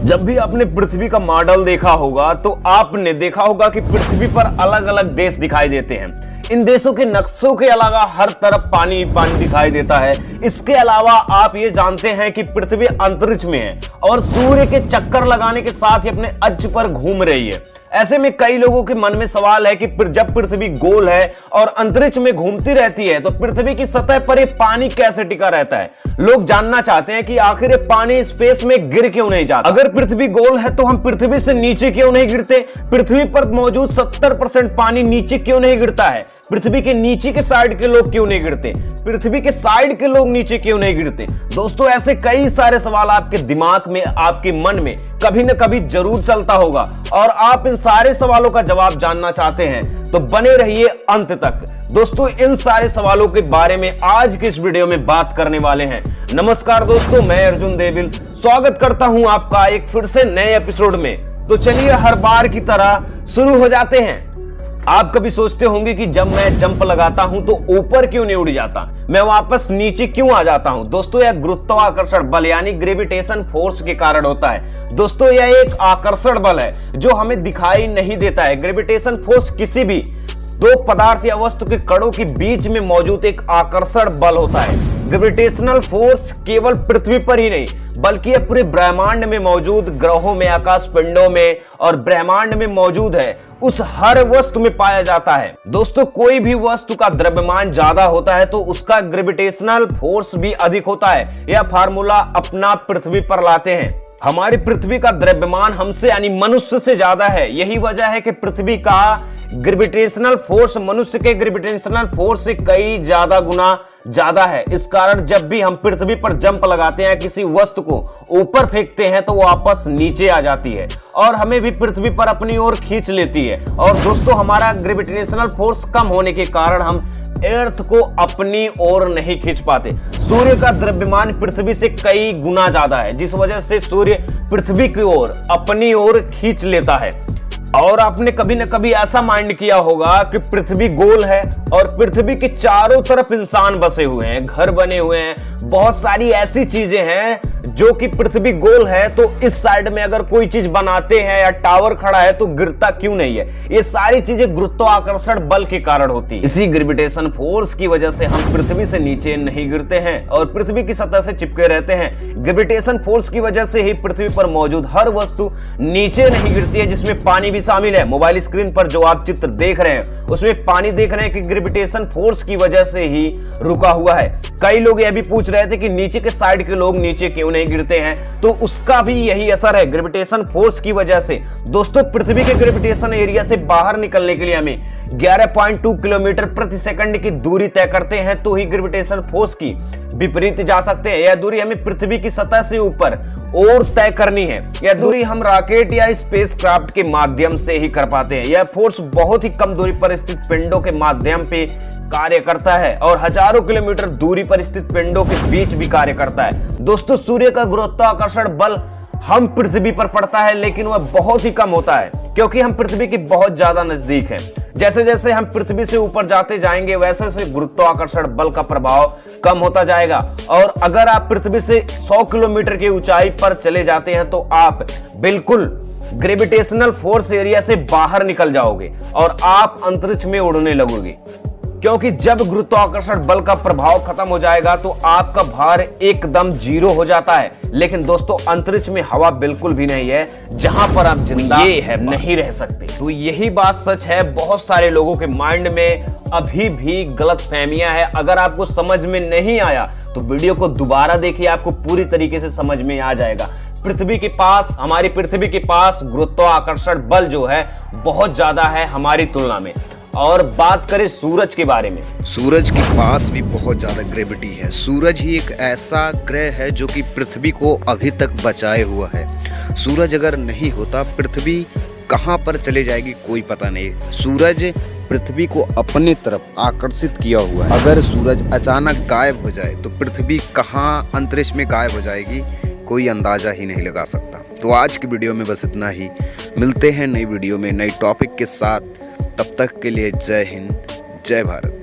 जब भी आपने पृथ्वी का मॉडल देखा होगा तो आपने देखा होगा कि पृथ्वी पर अलग अलग देश दिखाई देते हैं। इन देशों के नक्शों के अलावा हर तरफ पानी पानी दिखाई देता है। इसके अलावा आप ये जानते हैं कि पृथ्वी अंतरिक्ष में है और सूर्य के चक्कर लगाने के साथ ही अपने अक्ष पर घूम रही है। ऐसे में कई लोगों के मन में सवाल है कि जब पृथ्वी गोल है और अंतरिक्ष में घूमती रहती है तो पृथ्वी की सतह पर ये पानी कैसे टिका रहता है। लोग जानना चाहते हैं कि आखिर ये पानी स्पेस में गिर क्यों नहीं जाता। अगर पृथ्वी गोल है तो हम पृथ्वी से नीचे क्यों नहीं गिरते। पृथ्वी पर मौजूद 70% पानी नीचे क्यों नहीं गिरता है। पृथ्वी के नीचे के साइड के लोग क्यों नहीं गिरते। पृथ्वी के साइड के लोग नीचे क्यों नहीं गिरते। दोस्तों, ऐसे कई सारे सवाल आपके दिमाग में, आपके मन में कभी न कभी जरूर चलता होगा और आप इन सारे सवालों का जवाब जानना चाहते हैं तो बने रहिए अंत तक। दोस्तों, इन सारे सवालों के बारे में आज की इस वीडियो में बात करने वाले हैं। नमस्कार दोस्तों, मैं अर्जुन देविल स्वागत करता हूं आपका एक फिर से नए एपिसोड में। तो चलिए हर बार की तरह शुरू हो जाते हैं। आप कभी सोचते होंगे कि जब मैं जंप लगाता हूं तो ऊपर क्यों नहीं उड़ जाता, मैं वापस नीचे क्यों आ जाता हूं। दोस्तों, यह गुरुत्वाकर्षण बल यानी ग्रेविटेशन फोर्स के कारण होता है। दोस्तों, यह एक आकर्षण बल है जो हमें दिखाई नहीं देता है। ग्रेविटेशन फोर्स किसी भी दो पदार्थ या वस्तु के कणों के बीच में मौजूद एक आकर्षण बल होता है। ग्रेविटेशनल फोर्स केवल पृथ्वी पर ही नहीं बल्कि यह पूरे ब्रह्मांड में मौजूद ग्रहों में, आकाश पिंडों में और ब्रह्मांड में मौजूद है उस हर वस्तु में पाया जाता है। दोस्तों, कोई भी वस्तु का द्रव्यमान ज्यादा होता है तो उसका ग्रेविटेशनल फोर्स भी अधिक होता है। यह फार्मूला अपना पृथ्वी पर लाते हैं। हमारी पृथ्वी का द्रव्यमान हमसे यानी मनुष्य से ज्यादा है। यही वजह है कि पृथ्वी का ग्रेविटेशनल फोर्स मनुष्य के ग्रेविटेशनल फोर्स से कई ज्यादा गुना ज्यादा है। इस कारण जब भी हम पृथ्वी पर जंप लगाते हैं, किसी वस्तु को ऊपर फेंकते हैं तो वो वापस नीचे आ जाती है और हमें भी पृथ्वी पर अपनी ओर खींच लेती है। और दोस्तों, हमारा ग्रेविटेशनल फोर्स कम होने के कारण हम अर्थ को अपनी ओर नहीं खींच पाते। सूर्य का द्रव्यमान पृथ्वी से कई गुना ज्यादा है, जिस वजह से सूर्य पृथ्वी की ओर अपनी ओर खींच लेता है। और आपने कभी न कभी ऐसा माइंड किया होगा कि पृथ्वी गोल है और पृथ्वी के चारों तरफ इंसान बसे हुए हैं, घर बने हुए हैं, बहुत सारी ऐसी चीजें हैं जो कि पृथ्वी गोल है तो इस साइड में अगर कोई चीज बनाते हैं या टावर खड़ा है तो गिरता क्यों नहीं है। ये सारी चीजें गुरुत्वाकर्षण बल के कारण होती है। इसी ग्रेविटेशन फोर्स की वजह से हम पृथ्वी से नीचे नहीं गिरते हैं और पृथ्वी की सतह से चिपके रहते हैं। ग्रेविटेशन फोर्स की वजह से ही पृथ्वी पर मौजूद हर वस्तु नीचे नहीं गिरती है, जिसमें पानी भी शामिल है। मोबाइल स्क्रीन पर जो आप चित्र देख रहे हैं उसमें पानी देख रहे हैं कि ग्रेविटेशन फोर्स की वजह से ही रुका हुआ है। कई लोग यह भी पूछ रहे थे कि नीचे के साइड के लोग नीचे क्यों नहीं गिरते हैं, तो उसका भी यही असर है ग्रेविटेशन फोर्स की वजह से। दोस्तों, पृथ्वी के ग्रेविटेशन एरिया से बाहर निकलने के लिए हमें 11.2 किलोमीटर प्रति सेकंड की दूरी तय करते हैं तो ही ग्रेविटेशन फोर्स की विपरीत जा सकते हैं। यह दूरी हमें पृथ्वी की सतह से ऊपर और तय करनी है। यह दूरी हम रॉकेट या स्पेसक्राफ्ट के माध्यम से ही कर पाते हैं। यह फोर्स बहुत ही कम दूरी पर स्थित पिंडों के माध्यम पे कार्य करता है और हजारों किलोमीटर दूरी पर स्थित पिंडों के बीच भी कार्य करता है। दोस्तों, सूर्य का गुरुत्वाकर्षण बल हम पृथ्वी पर पड़ता है लेकिन वह बहुत ही कम होता है क्योंकि हम पृथ्वी के बहुत ज्यादा नजदीक हैं। जैसे जैसे हम पृथ्वी से ऊपर जाते जाएंगे वैसे वैसे गुरुत्वाकर्षण बल का प्रभाव कम होता जाएगा और अगर आप पृथ्वी से 100 किलोमीटर की ऊंचाई पर चले जाते हैं तो आप बिल्कुल ग्रेविटेशनल फोर्स एरिया से बाहर निकल जाओगे और आप अंतरिक्ष में उड़ने लगोगे। क्योंकि जब गुरुत्वाकर्षण बल का प्रभाव खत्म हो जाएगा तो आपका भार एकदम जीरो हो जाता है। लेकिन दोस्तों, अंतरिक्ष में हवा बिल्कुल भी नहीं है जहां पर आप जिंदा नहीं रह सकते। तो यही बात सच है। बहुत सारे लोगों के माइंड में अभी भी गलतफहमियां हैं। अगर आपको समझ में नहीं आया तो वीडियो को दोबारा देखिए, आपको पूरी तरीके से समझ में आ जाएगा। पृथ्वी के पास, हमारी पृथ्वी के पास गुरुत्वाकर्षण बल जो है बहुत ज्यादा है हमारी तुलना में। और बात करें सूरज के बारे में, सूरज के पास भी बहुत ज़्यादा ग्रेविटी है। सूरज ही एक ऐसा ग्रह है जो कि पृथ्वी को अभी तक बचाए हुआ है। सूरज अगर नहीं होता पृथ्वी कहाँ पर चले जाएगी कोई पता नहीं। सूरज पृथ्वी को अपने तरफ आकर्षित किया हुआ है। अगर सूरज अचानक गायब हो जाए तो पृथ्वी कहाँ अंतरिक्ष में गायब हो जाएगी कोई अंदाज़ा ही नहीं लगा सकता। तो आज की वीडियो में बस इतना ही। मिलते हैं नई वीडियो में नई टॉपिक के साथ। तब तक के लिए जय हिंद, जय भारत।